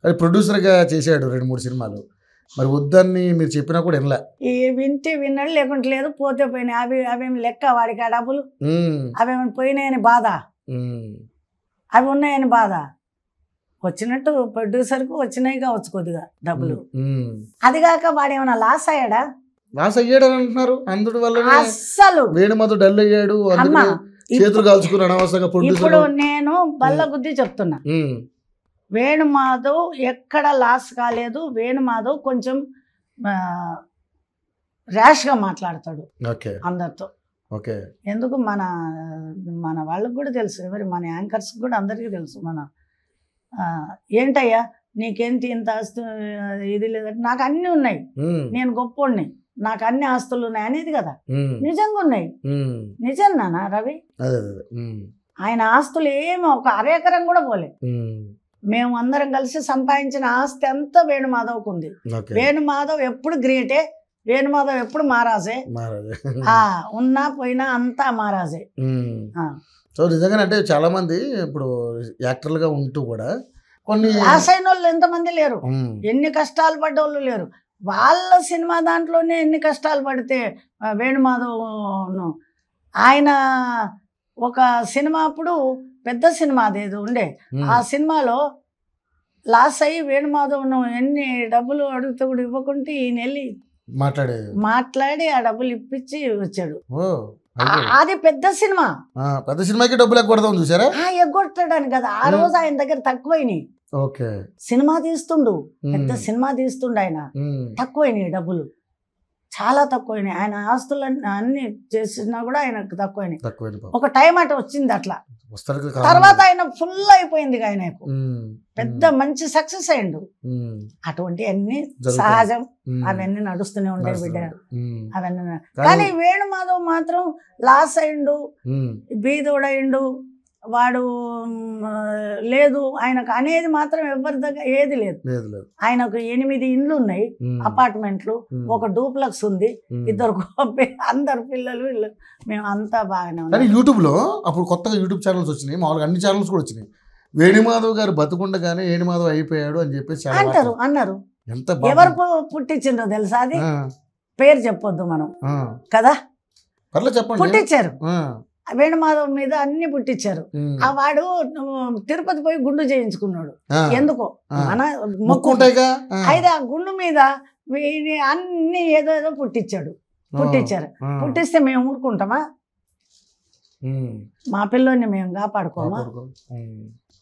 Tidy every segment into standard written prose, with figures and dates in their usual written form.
అది ప్రొడ్యూసర్గా చేశాడు 2-3 సినిమాలు. మరి వద్దని మీరు చెప్పినా కూడా వినలే. వింటే విన్నాడు, లేకుంటే లేదు, పోతే పోయినాయి. అవేమి లెక్క వాడికి ఆ డబ్బులు, అవేమి పోయినాయని బాధ, అవి ఉన్నాయని బాధ. వచ్చినట్టు ప్రొడ్యూసర్కు వచ్చినాయి కావచ్చు కొద్దిగా డబ్బులు. అది కాక వాడు ఏమన్నా లాస్ అయ్యాడా? లాస్ అయ్యాడని అంటున్నారు. అందుడు వల్ల అస్సలు వేణుమాధవ్ డల్ అయ్యాడు, చేతులు కాల్చుకుని అనవసరంగా. ఇప్పుడు నేను బల్ల గుద్ది చెప్తున్నా, వేణుమాధవ్ ఎక్కడ లాస్ కాలేదు. వేణుమాధవ్ కొంచెం ర్యాష్గా మాట్లాడతాడు అందరితో. ఎందుకు మన వాళ్ళకు కూడా తెలుసు, ఎవరి మన యాంకర్స్కి కూడా అందరికీ తెలుసు. ఏంటయ్యా నీకేంటి ఇంత ఆస్తు ఇది లేదంటే, నాకు అన్నీ ఉన్నాయి, నేను గొప్పోడిని, నాకు అన్ని ఆస్తులు ఉన్నాయి అనేది కదా. నిజంగా ఉన్నాయి, నిజం నాన్న రవి. ఆయన ఆస్తులు ఏమో ఒక అరెకరం కూడా పోలే. మేము అందరం కలిసి సంపాదించిన ఆస్తి అంతా వేణుమాధవ్కు ఉంది. వేణుమాధవ్ ఎప్పుడు గ్రేటే, వేణుమాధవ్ ఎప్పుడు మహారాజే. ఉన్నా పోయినా అంతా మహారాజే. సో నిజంగా అంటే చాలా మంది ఇప్పుడు యాక్టర్లుగా ఉంటూ కూడా కొన్ని లాస్ అయిన వాళ్ళు ఎంతమంది లేరు, ఎన్ని కష్టాలు పడ్డ వాళ్ళు లేరు. వాళ్ళ సినిమా దాంట్లోనే ఎన్ని కష్టాలు పడితే వేణుమాధవ్ ఆయన ఒక సినిమా అప్పుడు పెద్ద సినిమా అదేదో ఉండే, ఆ సినిమాలో లాస్ అయ్యి వేణుమాధవ్ను ఎన్ని డబ్బులు అడిగితే కూడా ఇవ్వకుంటే ఈయన వెళ్ళి మాట్లాడి ఆ డబ్బులు ఇప్పించి వచ్చాడు. అది పెద్ద సినిమా, పెద్ద సినిమాకి డబ్బులు ఎగ్గొడతాం చూసారా, ఎగ్గొట్టడానికి కదా. ఆ రోజు ఆయన దగ్గర తక్కువైనాయి. సినిమా తీస్తుండు, పెద్ద సినిమా తీస్తుండు ఆయన, తక్కువైనాయి డబ్బులు, చాలా తక్కువైనాయి. ఆయన ఆస్తులు అన్ని చేసినా కూడా ఆయనకు తక్కువైనాయి. ఒక టైం అటు వచ్చింది అట్లా. తర్వాత ఆయన ఫుల్ అయిపోయింది, ఆయనకు పెద్ద మంచి సక్సెస్ అయ్యిండు. అటువంటి అన్ని సహజం, అవన్నీ నడుస్తూనే ఉండే బిడ్డ, అవన్నీ. కానీ వేణుమాధవ్ మాత్రం లాస్ అయిండు, బీదోడయిండు, వాడు లేదు. ఆయనకు అనేది మాత్రం ఎవరి దగ్గర ఏది లేదు. ఆయనకు 8 ఇండ్లు ఉన్నాయి, అపార్ట్మెంట్లు, ఒక డూప్లెక్స్ ఉంది, 2 అందరు పిల్లలు, మేము అంతా బాగానే ఉన్నాం. యూట్యూబ్ లో అప్పుడు కొత్తగా యూట్యూబ్ ఛానల్స్ వచ్చినాయి, మామూలుగా అన్ని ఛానల్స్ కూడా వచ్చినాయి. వేణుమాధవ్ గారు బతుకుండగానే వేణుమాధవ్ అయిపోయాడు అని చెప్పేసి అన్నారు. ఎవరు పుట్టించిండ్రో తెలుసా? అది పేరు చెప్పొద్దు మనం కదా, పుట్టించారు. వేణుమాధవ్ మీద అన్ని పుట్టించారు. ఆ వాడు తిరుపతి పోయి గుండు చేయించుకున్నాడు. ఎందుకో మన మొక్కుంటాయిగా. అయితే ఆ గుండు మీద అన్ని ఏదో పుట్టించారు. పుట్టిస్తే మేము ఊరుకుంటామా? మా పిల్లోని మేము కాపాడుకోమా?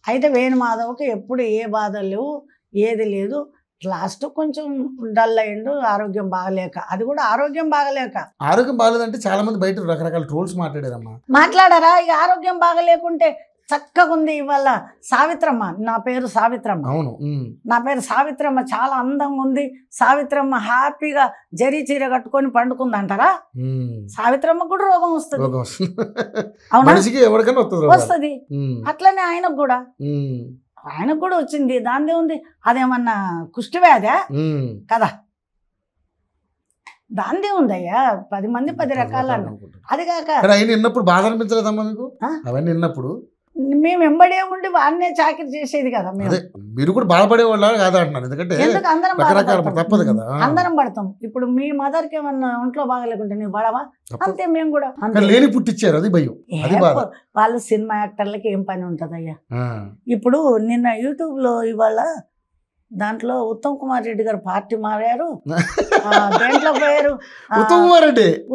అయితే వేణుమాధవ్కి ఎప్పుడు ఏ బాధ లేవు, ఏది లేదు. లాస్ట్ కొంచెం డల్ అయ్యిండు, ఆరోగ్యం బాగలేక. అది కూడా ఆరోగ్యం బాగలేదంటే చాలా మంది బయట రకరకాల ట్రోల్స్ మాట్లాడారా? ఇక ఆరోగ్యం బాగలేకుంటే చక్కగా ఉంది. ఇవాళ సావిత్రమ్మ, నా పేరు సావిత్రమ్మ, నా పేరు సావిత్రమ్మ, చాలా అందంగా ఉంది. సావిత్రమ్మ హ్యాపీగా జరీ చీర కట్టుకొని పండుకుంది అంటారా? సావిత్రమ్మ కూడా రోగం వస్తుంది, వస్తుంది. అట్లనే ఆయనకు కూడా వచ్చింది. దానిదే ఉంది, అదేమన్నా కుష్టివ్యాధా కదా? దాందే ఉందయ్యా. 10 మంది 10 రకాలు అన్న. అది కాక బాధ అనిపించలేదమ్మా మీకు అవన్నీ విన్నప్పుడు? మేము వెంబడే ఉండి వాడినే చాకరీ చేసేది కదా. మీరు కూడా బాధపడేవాళ్ళ కాదా అంటున్నాను, ఎందుకంటే తప్పదు కదా, అందరం పడతాం. ఇప్పుడు మీ మదర్కి ఏమన్నా ఒంట్లో బాగలేకుంటే నువ్వు పడవా? అంతే, మేము కూడా లేని పుట్టించారు. అది భయం. వాళ్ళు సినిమా యాక్టర్లకి ఏం పని ఉంటుంది అయ్యా. ఇప్పుడు నిన్న యూట్యూబ్ లో ఇవాళ దాంట్లో ఉత్తమ్ కుమార్ రెడ్డి గారు పార్టీ మారారు, దేంట్లో పోయారు?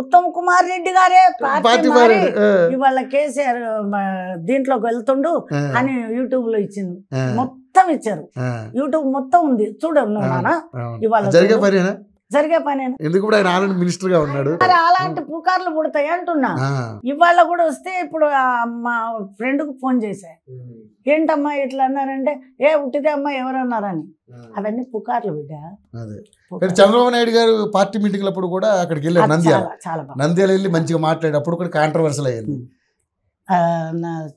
ఉత్తమ్ కుమార్ రెడ్డి గారే పార్టీ మారి ఇవాళ కేసీఆర్ దీంట్లోకి వెళ్తుండు అని యూట్యూబ్ లో ఇచ్చింది. మొత్తం ఇచ్చారు, యూట్యూబ్ మొత్తం ఉంది. చూడవు నువ్వు నాన్న, ఇవాళ జరిగే పనేనా? అలాంటి పుకార్లు పుడతాయి అంటున్నా. ఇవాళ కూడా వస్తే ఇప్పుడు మా ఫ్రెండ్కు ఫోన్ చేశా, ఏంటమ్మా ఇట్లా అన్నారంటే, ఉట్టిదే అమ్మా ఎవరన్నారని. అవన్నీ పుకార్లు బిడ్డ. చంద్రబాబు నాయుడు గారు పార్టీ మీటింగ్ అప్పుడు కూడా అక్కడికి వెళ్ళారు, నంద్యాల వెళ్ళి మంచిగా మాట్లాడి, అప్పుడు కూడా కాంట్రవర్సల్ అయ్యింది.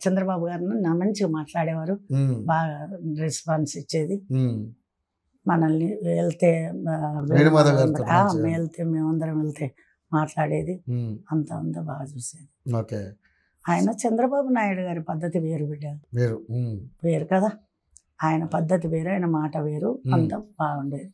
చంద్రబాబు గారు మంచిగా మాట్లాడేవారు, బాగా రెస్పాన్స్ ఇచ్చేది. మనల్ని వెళ్తే మేమందరం వెళ్తే మాట్లాడేది, అంతా బాగా చూసేది. ఆయన చంద్రబాబు నాయుడు గారి పద్ధతి వేరు బిడ్డ, వేరు కదా. ఆయన పద్ధతి వేరు, ఆయన మాట వేరు, అంత బాగుండేది.